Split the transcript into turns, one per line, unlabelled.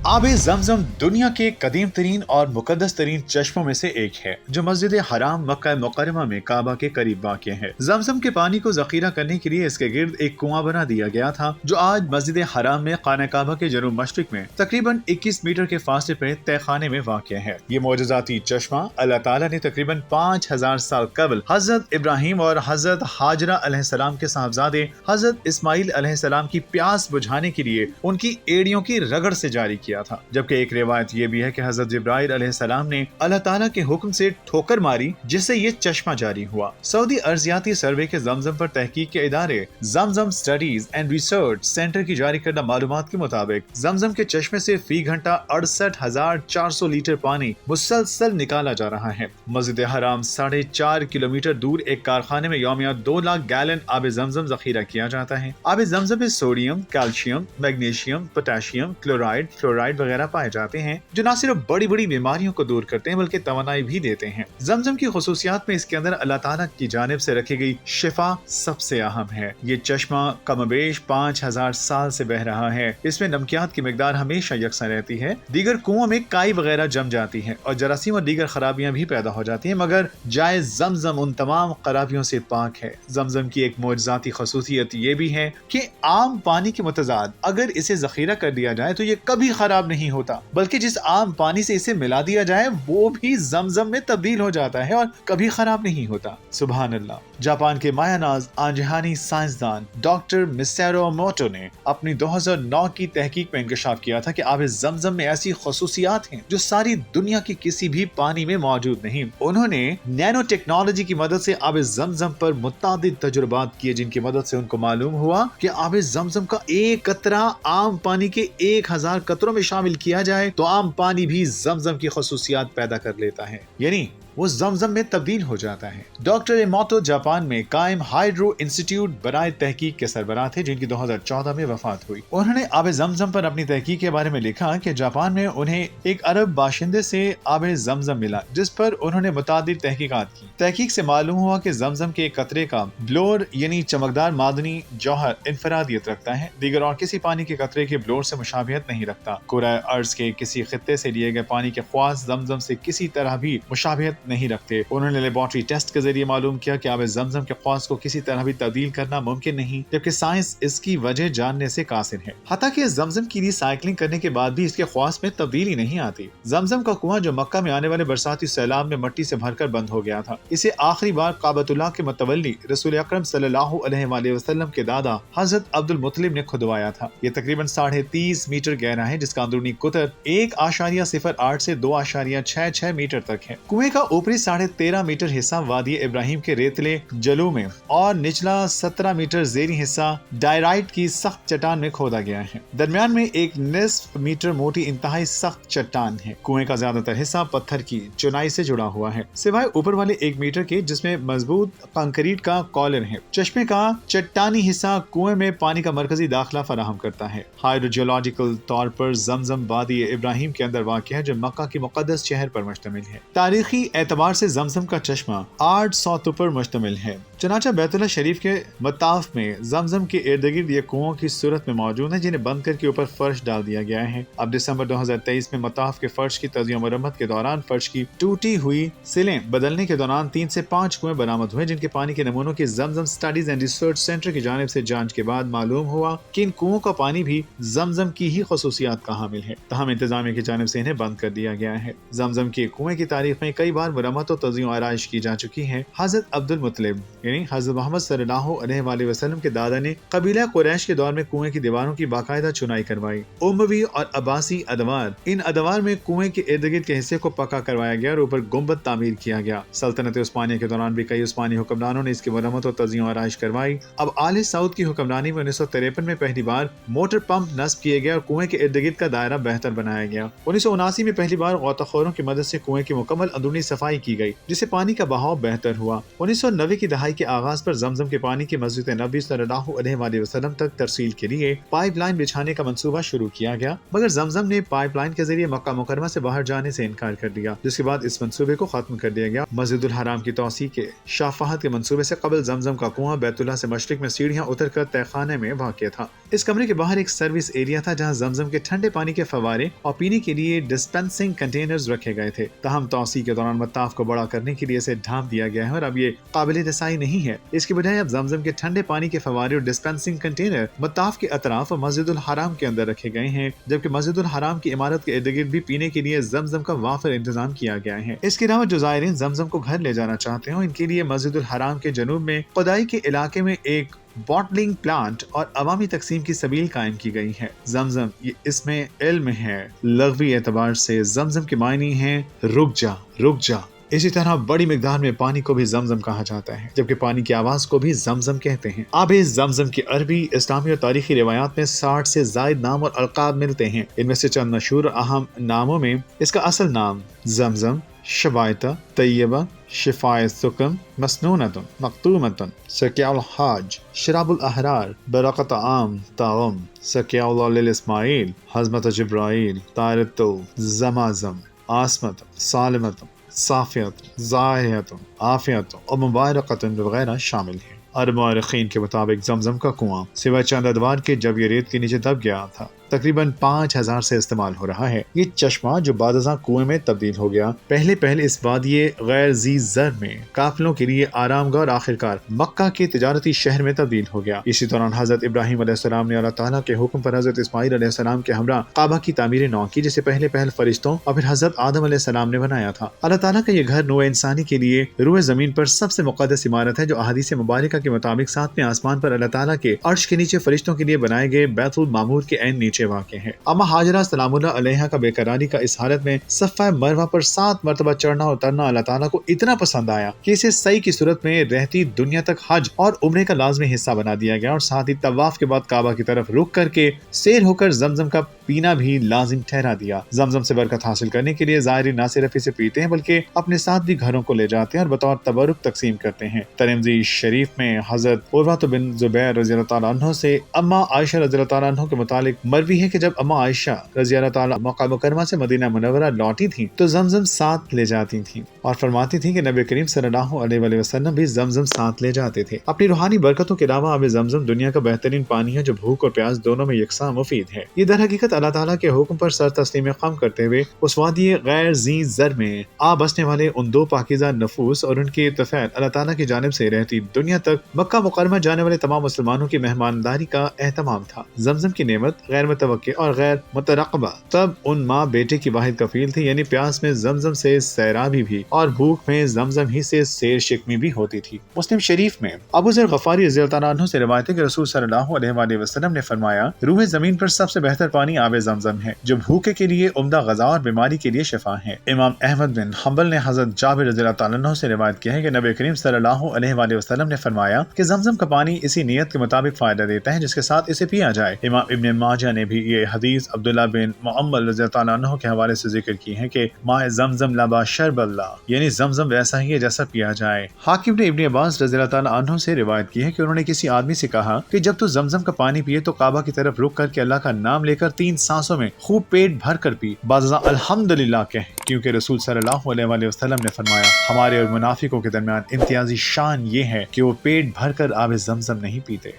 आब जमजम दुनिया के कदीम तरीन और मुकद्दस तरीन चश्मों में से एक है जो मस्जिद हराम मक्का मुकर्रमा में काबा के करीब वाक़ है। जमजम के पानी को जखीरा करने के लिए इसके गिर्द एक कुआं बना दिया गया था जो आज मस्जिद हराम में खाना काबा के जनूब मशरिक में तकरीबन 21 मीटर के फासले पर तहखाने में वाक़ है। ये मोजज़ाती चश्मा अल्लाह ताला ने तकरीबन 5000 साल कबल हजरत इब्राहिम और हजरत हाजरा अलैहिस्सलाम के साहबजादे हजरत इस्माइल अलैहिस्सलाम की प्यास बुझाने के लिए उनकी एड़ियों की रगड़ से जारी किया था। जबकि एक रिवायत ये भी है कि हजरत जिब्राइल अलैहिस्सलाम ने अल्लाह ताला के हुक्म से ठोकर मारी जिससे ये चश्मा जारी हुआ। सऊदी अर्जियाती सर्वे के जमजम पर तहकीक के इदारे जमजम स्टडीज एंड रिसर्च सेंटर की जारी करदा मालूमात के मुताबिक जमजम के चश्मे से फी घंटा 68,400 लीटर पानी मुसलसल निकाला जा रहा है। मस्जिद हराम 4.5 किलोमीटर दूर एक कारखाने में यौमिया 2 लाख गैलन आब जमजम जखीरा किया जाता है। आब जमजम में sodium, calcium, magnesium, potassium, chloride, fluoride वगैरह पाए जाते हैं जो न सिर्फ बड़ी बड़ी बीमारियों को दूर करते हैं बल्कि तवानाई भी देते हैं। जमजम की खुसूसियात में इसके अंदर अल्लाह ताला की जानिब से रखी गई शिफा सबसे अहम है। ये चश्मा कमबेश 5000 साल से बह रहा है। इसमें नमकियात की मिकदार हमेशा यकसा रहती है। दीगर कुओं में काई वगैरह जम जाती है और जरासीम और दीगर खराबियां भी पैदा हो जाती है, मगर जाए जमजम उन तमाम खराबियों से पाक है। जमजम की एक मोजज़ाती खसूसियत ये भी है कि आम पानी के मुतजाद अगर इसे जखीरा कर दिया जाए तो ये कभी खराब नहीं होता, बल्कि जिस आम पानी से इसे मिला दिया जाए वो भी जमजम में तब्दील हो जाता है और कभी खराब नहीं होता। सुभान अल्लाह। जापान के मायानाज आंजहानी साइंसदान डॉक्टर मिसारो मोटो ने अपनी 2009 की तहकीक में इंकशाफ किया था कि आब जमजम में ऐसी खसूसियात हैं जो सारी दुनिया के किसी भी पानी में मौजूद नहीं। उन्होंने नैनो टेक्नोलॉजी की मदद से आब जमजम पर मुतादिद तजुर्बात किए जिनकी मदद से उनको मालूम हुआ कि आब जमजम का एक कतरा आम पानी के 1000 कतरों में शामिल किया जाए तो आम पानी भी जमजम की खसूसियात पैदा कर लेता है, यानी वो जमजम में तब्दील हो जाता है। डॉक्टर एमोटो जापान में कायम हाइड्रो इंस्टीट्यूट बराए तहकीक के सरबराह थे जिनकी 2014 में वफात हुई। उन्होंने आब जमजम पर अपनी तहकीक के बारे में लिखा कि जापान में उन्हें एक अरब बाशिंदे से आब जमजम मिला जिस पर उन्होंने मुतादिद तहकीकात की। तहकीक से मालूम हुआ कि जमजम के एक कतरे का ब्लोर यानी चमकदार मादनी जौहर इनफरादियत रखता है, दीगर और किसी पानी के कतरे के ब्लोर से मुशाबिहत नहीं रखता। कुरा अर्ज के किसी खित्ते से लिए गए पानी के ख्वास जमजम से किसी तरह भी मुशाबिहत नहीं रखते। उन्होंने लेबोरेटरी टेस्ट के जरिए मालूम किया कि आब जमजम के ख्वास को किसी तरह भी तब्दील करना मुमकिन नहीं, जबकि साइंस इसकी वजह जानने से कासिर है। हालांकि कि जमजम की रिसाइकलिंग करने के बाद भी इसके ख्वास में तब्दीली नहीं आती। जमजम का कुआं जो मक्का में आने वाले बरसाती सैलाब में मट्टी से भरकर बंद हो गया था, इसे आखिरी बार काबतुल्लाह के मुतवल्ली रसूल अकरम सल्लल्लाहु अलैहि वसल्लम के दादा हजरत अब्दुल मुत्तलिब ने खुदवाया था। यह तकरीबन 30.5 मीटर गहरा है जिसका अंदरूनी कुतर 1.08 से 2.66 मीटर तक है। कुएं का ऊपरी 13.5 मीटर हिस्सा वादी इब्राहिम के रेतले जलू में और निचला 17 मीटर जेरी हिस्सा डायराइट की सख्त चट्टान में खोदा गया है। दरमियान में एक निस्फ मीटर मोटी इंतहाई सख्त चट्टान है। कुएं का ज्यादातर हिस्सा पत्थर की चुनाई से जुड़ा हुआ है सिवाय ऊपर वाले 1 मीटर के जिसमें मजबूत कंक्रीट का कॉलर है। चश्मे का चट्टानी हिस्सा कुएं में पानी का मरकजी दाखिला फराहम करता है। हाइड्रोजियोलॉजिकल तौर पर जमजम वादी इब्राहिम के अंदर वाक़ है जो मक्का की मुक़द्दस शहर पर मुश्तमिल है। तारीखी एतबार से जमजम का चश्मा 800 पर मुश्तमिल है। चनाचा बैतुल्लाह शरीफ के मताफ में जमजम के इर्द गिर्द ये कुओं की सूरत में मौजूद है जिन्हें बंद करके ऊपर फर्श डाल दिया गया है। अब दिसंबर 2023 में मताफ के फर्श की तज़िया मरम्मत के दौरान फर्श की टूटी हुई सिलें बदलने के दौरान 3 से 5 कुएं बरामद हुए जिनके पानी के नमूनों की जमजम स्टडीज एंड रिसर्च सेंटर की जानिब से जांच के बाद मालूम हुआ कि इन कुओं का पानी भी जमजम की ही खसूसियात का हामिल है, तहम इंतजामिया की जानिब से इन्हें बंद कर दिया गया है। जमजम के कुएं की तारीख में कई बार मरम्मत और तज़िया आराइश की जा चुकी है। हजरत अब्दुल मुत्तलिब यानी हजरत मोहम्मद सल्लल्लाहु अलैहि वसल्लम के दादा ने कबीला कुरैश के दौर में कुएं की दीवारों की बाकायदा चुनाई करवाई। उमवी और अब्बासी अदवार, इन अदवार में कुएं के इर्द गिर्द के हिस्से को पक्का करवाया गया और ऊपर गुंबद तामीर किया गया। सल्तनत उस्मानिया के दौरान भी कई उस्मानी हुक्मरानों ने इसकी मरम्मत और तज़िया आराइश करवाई। अब आले सऊद की हुक्मरानी में 1953 में पहली बार मोटर पंप नस्ब किए गए और कुएं के इर्द गिर्द का दायरा बेहतर बनाया गया। 1979 में पहली बार गौताखोरों की मदद से कुएं की मुकम्मल अंदरूनी सफाई की गई जिससे पानी का बहाव बेहतर हुआ। 1990 की दहाई के आगाज पर जमजम के पानी की मस्जिद नबी सल्लल्लाहु अलैहि वसल्लम तक तरसील के लिए पाइपलाइन बिछाने का मंसूबा शुरू किया गया, मगर जमजम ने पाइपलाइन के जरिए मक्का मुकर्रमा से बाहर जाने से इनकार कर दिया, जिसके बाद इस मंसूबे को खत्म कर दिया गया। मस्जिदुल हराम की तौसी के शाफाहत के मंसूबे से कबल जमजम का कुआं बैतुल्लाह से मशरिक में सीढ़ियां उतर कर तहखाने में वाक़ था। इस कमरे के बाहर एक सर्विस एरिया था जहां जमजम के ठंडे पानी के फवारे और पीने के लिए डिस्पेंसिंग कंटेनर्स रखे गए थे। ताहम तौसी के दौरान मत्ताफ को बड़ा करने के लिए इसे ढांप दिया गया है और अब ये काबिल रसाई नहीं है। इसके बजाय अब जमजम के ठंडे पानी के फवारे और डिस्पेंसिंग कंटेनर मत्ताफ के अतराफ और मस्जिदुल हराम के अंदर रखे गए हैं, जबकि मस्जिदुल हराम की इमारत के इर्द गिर्द भी पीने के लिए जमजम का वाफिर इंतजाम किया गया है। इसके अलावा जो ज़ायरीन जमजम को घर ले जाना चाहते हो, इनके लिए मस्जिदुल हराम के जनूब में खुदाई के इलाके में एक बॉटलिंग प्लांट और अवामी तकसीम की सबील कायम की गई है। जमजम ये इसमें इल्म है। लग़वी एतबार से जमजम के मायने हैं रुक जा रुक जा। इसी तरह बड़ी मिकदार में पानी को भी जमजम कहा जाता है, जबकि पानी की आवाज को भी जमजम कहते हैं। आबे जमजम की अरबी, इस्लामी और तारीखी रिवायात में 60 से जायद नाम और अलकाब मिलते हैं। इनमें से चंद मशहूर अहम नामों में इसका असल नाम जमजम, शबायता, तैयबा, शिफाए सुकम, मसनूनतुन, मक्तूमतुन, सकियाउल हाज, शराबुल अहरार, बरकत आम, तागम, सकियाउल लिल इस्माइल, हजमत जिब्राइल, तारतुल, जमाजम, आसमत, सालिमत, साफियत, ज़ाहियत, आफियत और मुबारकतन वगैरह शामिल हैं। अरब मुअर्रिखीन के मुताबिक जमजम का कुआं सिवाय चंद अदवार के जब ये रेत के नीचे दब गया था तकरीबन 5000 से इस्तेमाल हो रहा है। ये चश्मा जो बादशाह कुएं में तब्दील हो गया, पहले इस वादिये गैर ज़ी ज़र में काफिलों के लिए आरामगाह और आखिरकार मक्का के तिजारती शहर में तब्दील हो गया। इसी दौरान हजरत इब्राहिम अलैहिस्सलाम ने अल्लाह ताला के हुक्म पर हजरत इस्माइल अलैहिस्सलाम के हमरा काबा की तामीर नौ की, जिसे पहले फरिश्तों और फिर हजरत आदम अलैहिस्सलाम ने बनाया था। अल्लाह ताला का ये घर नौ इंसानी के लिए रूए जमीन पर सबसे मुक़द्दस इमारत है, जो अहादीस मुबारका के मुताबिक सातवें आसमान पर अल्लाह ताला के अर्श के नीचे फरिश्तों के लिए बनाए गए बैतुल मामूर के ऐन नीचे वाक़ है। अम्मा हाजरा सलामुल्लाह अलैहा का बेकरारी का इस हालत में सफ़ा मरवा पर 7 मरतबा चढ़ना और उतरना अल्लाह ताला को इतना पसंद आया कि इसे सही की सूरत में रहती दुनिया तक हज और उम्रे का लाजमी हिस्सा बना दिया गया और साथ ही तवाफ के बाद काबा की तरफ रुक करके सैर होकर जमजम का पीना भी लाजिम ठहरा दिया। जमजम से बरकत हासिल करने के लिए ज़ायरीन न सिर्फ इसे पीते हैं बल्कि अपने साथ भी घरों को ले जाते हैं और बतौर तबरुक तकसीम करते हैं। तिरमिज़ी शरीफ में हजरत उर्वा बिन ज़ुबैर रज़ियल्लाहु ताला अन्हु से अम्मा आयशा रज़ियल्लाहु ताला अन्हु के मुतालिक मरवी है कि जब अम्मा आयशा रज़ियल्लाहु ताला मक्का मुकर्रमा से मदीना मुनव्वरा लौटी थी तो जमजम साथ ले जाती थी और फरमाती थी कि नबी करीम सल्लल्लाहु अलैहि वसल्लम भी जमजम साथ ले जाते थे। अपनी रूहानी बरकतों के अलावा आब जमजम दुनिया का बेहतरीन पानी है जो भूख और प्यास दोनों में यकसा मुफीद है। ये दर हकीकत अल्लाह ताला के हुक्म पर सर तस्लीम खम करते हुए उस वादी गैर ज़ी ज़र में आ बसने वाले उन दो पाकीज़ा नफूस और उनके तफैल अल्लाह ताला की जानिब से रहती दुनिया तक मक्का मुकर्रमा जाने वाले तमाम मुसलमानों की मेहमानदारी का एहतमाम था। जमजम की नेमत गैर मुतवक्के और गैर मुतरक़बा तब उन माँ बेटे की वाहिद कफील थी, यानी प्यास में जमजम से सैराबी भी और भूख में जमजम ही से सैर शिकमी भी होती थी। मुस्लिम शरीफ में अबू ज़र गफ़ारी रज़ियल्लाहु ताला अन्हु से रिवायत है कि रसूल सल्लल्लाहु अलैहि वसल्लम ने फरमाया, रूह ज़मीन पर सबसे बेहतर पानी आब जमजम है जो भूखे के लिए उम्दा ग़ज़ा और बीमारी के लिए शिफा है। इमाम अहमद बिन हम्बल ने हज़रत जाबिर रज़ियल्लाहु ताला अन्हु से रिवायत किया है कि नबी करीम सल्लल्लाहु अलैहि वसल्लम ने फरमाया कि जमजम का पानी इसी नियत के मुताबिक फायदा देता है जिसके साथ इसे पिया जाए। इमाम इब्न माजा ने भी ये हदीस अब्दुल्ला बिन मुअम्मल रज़ियल्लाहु ताला अन्हु के हवाले से जिक्र की है कि माए जमजम लबा शरबल्ला, यानी जमजम वैसा ही है जैसा पिया जाए। हाकिम ने इब्न अब्बास रज़ियल्लाहु ताला अन्हु से रिवायत की है कि उन्होंने किसी आदमी से कहा कि जब तू जमजम का पानी पिए तो काबा की तरफ रुक करके अल्लाह का नाम लेकर 3 सांसों में खूब पेट भर कर पी, बाज़ा अल्हम्दुलिल्लाह कह, क्योंकि रसूल सल्लल्लाहु अलैहि वसल्लम ने फरमाया, हमारे और मुनाफिकों के दरमियान इम्तियाजी शान ये है कि वो पेट भर कर आब जमजम नहीं पीते।